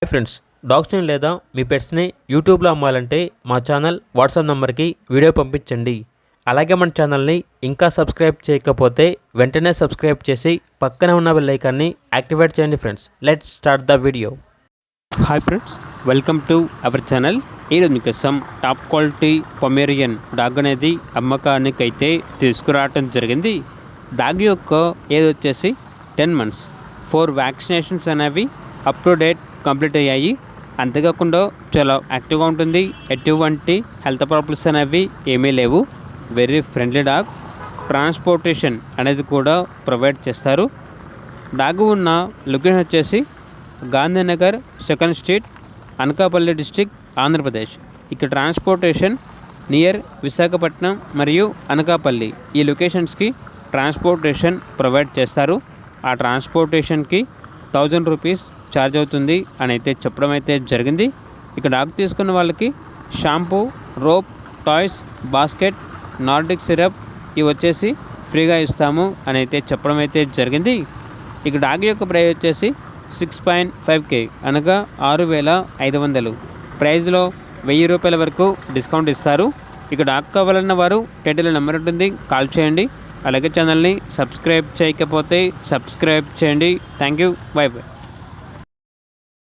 Hi friends, డాగ్స్ని లేదా మీ పెట్స్ని యూట్యూబ్లో అమ్మాలంటే మా ఛానల్ వాట్సాప్ నెంబర్కి వీడియో పంపించండి. అలాగే మన ఛానల్ని ఇంకా సబ్స్క్రైబ్ చేయకపోతే వెంటనే సబ్స్క్రైబ్ చేసి పక్కనే ఉన్న బెల్ ఐకాన్ని యాక్టివేట్ చేయండి. Friends, let's start the video. Hi friends, welcome to our channel. ఈరోజు మీకోసం టాప్ క్వాలిటీ పొమేరియన్ డాగ్ అనేది అమ్మకానికి అయితే తీసుకురావటం జరిగింది. డాగ్ యొక్క ఏజ్ వచ్చేసి 10 months. 4 వ్యాక్సినేషన్స్ అనేవి అప్ టు డేట్ కంప్లీట్ అయ్యాయి. అంతేకాకుండా చాలా యాక్టివ్గా ఉంటుంది. ఎటువంటి హెల్త్ ప్రాబ్లమ్స్ అనేవి ఏమీ లేవు. Very friendly dog. ట్రాన్స్పోర్టేషన్ అనేది కూడా ప్రొవైడ్ చేస్తారు. డాగ్ ఉన్న లొకేషన్ వచ్చేసి Gandhinagar 2nd Street, Anakapalli district, Andhra Pradesh. ఇక్కడ ట్రాన్స్పోర్టేషన్ నియర్ విశాఖపట్నం మరియు అనకాపల్లి ఈ లొకేషన్స్కి ట్రాన్స్పోర్టేషన్ ప్రొవైడ్ చేస్తారు. ఆ ట్రాన్స్పోర్టేషన్కి 1000 రూపీస్ ఛార్జ్ అవుతుంది అని అయితే చెప్పడం అయితే జరిగింది. ఇక డాగ్ తీసుకున్న వాళ్ళకి shampoo, rope, toys, basket, Nordic syrup ఇవి వచ్చేసి ఫ్రీగా ఇస్తాము అని అయితే చెప్పడం అయితే జరిగింది. ఇక డాగ్ యొక్క ప్రైస్ వచ్చేసి 6.5K అనగా 6500. ప్రైజ్లో 1000 రూపాయల వరకు డిస్కౌంట్ ఇస్తారు. ఇక డాగ్ కావాలన్న వారు టైటిల్ నెంబర్ ఉంటుంది, కాల్ చేయండి. అలాగే ఛానల్ని సబ్స్క్రైబ్ చేయకపోతే సబ్స్క్రైబ్ చేయండి. Thank you, by by.